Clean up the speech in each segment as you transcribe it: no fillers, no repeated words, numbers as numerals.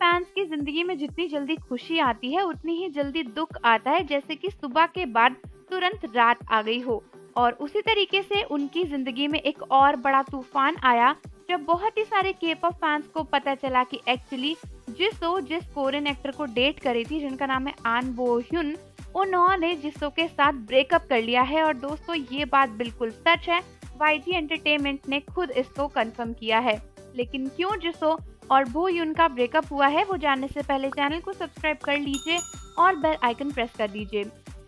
Fans की जिंदगी में जितनी जल्दी खुशी आती है उतनी ही जल्दी दुख आता है, जैसे कि सुबह के बाद तुरंत रात आ गई हो। और उसी तरीके से उनकी जिंदगी में एक और बड़ा तूफान आया जब बहुत ही सारे के-पॉप फैंस को पता चला कि एक्चुअली जिस कोरियन एक्टर को डेट करी थी, जिनका नाम है आन बो ह्युन, उन्होंने जिसो के साथ ब्रेकअप कर लिया है। और दोस्तों, ये बात बिल्कुल सच है। वाईजी एंटरटेनमेंट ने खुद इसको कंफर्म किया है। लेकिन क्यों जिसो और बो ह्युन का ब्रेकअप हुआ है, वो जानने से पहले चैनल को सब्सक्राइब कर लीजिए और बेल आइकन प्रेस कर दीजिए।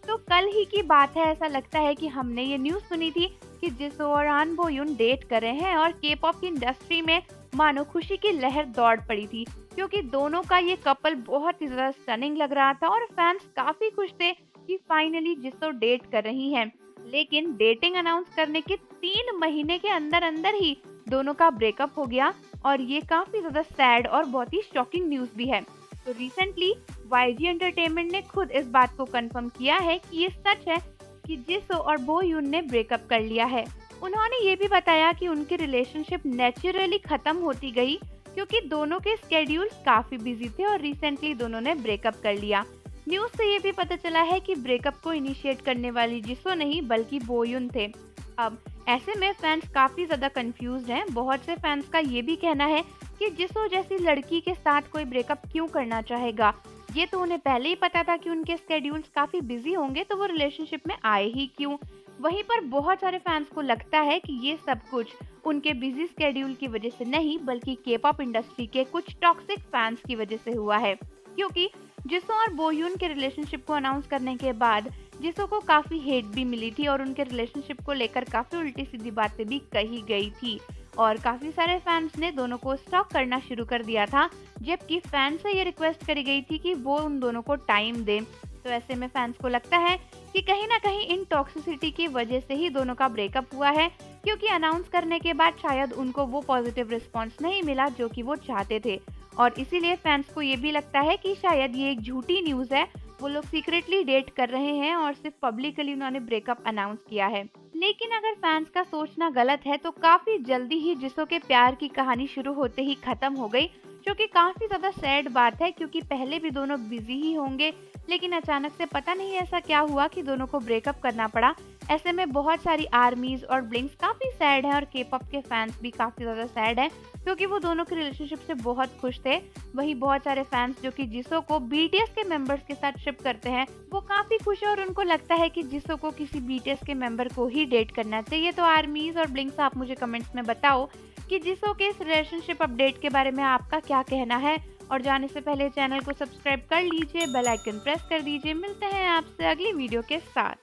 तो कल ही की बात है, ऐसा लगता है कि हमने ये न्यूज़ सुनी थी कि जिसो और आन बो ह्युन डेट कर रहे हैं और के-पॉप की इंडस्ट्री में मानो खुशी की लहर दौड़ पड़ी थी, क्योंकि दोनों का ये कपल बहुत ही ज़्यादा स्टनिंग लग रहा था और फैंस काफ़ी खुश थे कि फाइनली जिसो डेट कर रही हैं। लेकिन डेटिंग अनाउंस करने के 3 महीने के अंदर ही दोनों का ब्रेकअप हो गया और ये काफ़ी ज़्यादा सैड और बहुत ही शॉकिंग न्यूज़ भी है। तो रिसेंटली वाईजी एंटरटेनमेंट ने खुद इस बात को कंफर्म किया है कि ये सच है कि जिसो और बो ह्युन ने ब्रेकअप कर लिया है। उन्होंने ये भी बताया कि उनकी रिलेशनशिप नेचुरली खत्म होती गई क्योंकि दोनों के स्केड्यूल्स काफी बिजी थे और रिसेंटली दोनों ने ब्रेकअप कर लिया। न्यूज से ये भी पता चला है कि ब्रेकअप को इनिशिएट करने वाली जिसो नहीं बल्कि बो ह्युन थे। अब ऐसे में फैंस काफी ज्यादा कंफ्यूज्ड हैं। बहुत से फैंस का ये भी कहना है कि जिसो जैसी लड़की के साथ कोई ब्रेकअप क्यों करना चाहेगा। ये तो उन्हें पहले ही पता था कि उनके स्केड्यूल्स काफी बिजी होंगे, तो वो रिलेशनशिप में आए ही क्यों। वहीं पर बहुत सारे फैंस को लगता है कि ये सब कुछ उनके बिजी स्केड्यूल की वजह से नहीं बल्कि के-पॉप इंडस्ट्री के कुछ टॉक्सिक फैंस की वजह से हुआ है, क्योंकि जिसो और बो ह्युन के रिलेशनशिप को अनाउंस करने के बाद जिसो को काफी हेट भी मिली थी और उनके रिलेशनशिप को लेकर काफी उल्टी सीधी बातें भी कही गई थी और काफी सारे फैंस ने दोनों को स्टॉक करना शुरू कर दिया था, जबकि फैंस से ये रिक्वेस्ट करी गई थी कि वो उन दोनों को टाइम दें। तो ऐसे में फैंस को लगता है कि कहीं ना कहीं इन टॉक्सिसिटी की वजह से ही दोनों का ब्रेकअप हुआ है, क्योंकि अनाउंस करने के बाद शायद उनको वो पॉजिटिव रिस्पॉन्स नहीं मिला जो कि वो चाहते थे। और इसीलिए फैंस को ये भी लगता है कि शायद ये एक झूठी न्यूज़ है, वो लोग सीक्रेटली डेट कर रहे हैं और सिर्फ पब्लिकली उन्होंने ब्रेकअप अनाउंस किया है। लेकिन अगर फैंस का सोचना गलत है तो काफी जल्दी ही जिसो के प्यार की कहानी शुरू होते ही खत्म हो गई, जो कि काफी ज्यादा सैड बात है, क्योंकि पहले भी दोनों बिजी ही होंगे, लेकिन अचानक से पता नहीं ऐसा क्या हुआ कि दोनों को ब्रेकअप करना पड़ा। ऐसे में बहुत सारी आर्मीज और ब्लिंक्स काफी सैड है और के-पॉप के फैंस भी काफी ज्यादा सैड है, क्योंकि वो दोनों के रिलेशनशिप से बहुत खुश थे। वहीं बहुत सारे फैंस जो कि जिसो को बीटीएस के मेंबर्स के साथ शिप करते हैं, वो काफी खुश है और उनको लगता है कि जिसो को किसी बीटीएस के मेंबर को ही डेट करना चाहिए। तो आर्मीज और ब्लिंक्स, आप मुझे कमेंट्स में बताओ कि जिसो के इस रिलेशनशिप अपडेट के बारे में आपका क्या कहना है। और जाने से पहले चैनल को सब्सक्राइब कर लीजिए, बेल आइकन प्रेस कर दीजिए। मिलते हैं आपसे अगली वीडियो के साथ।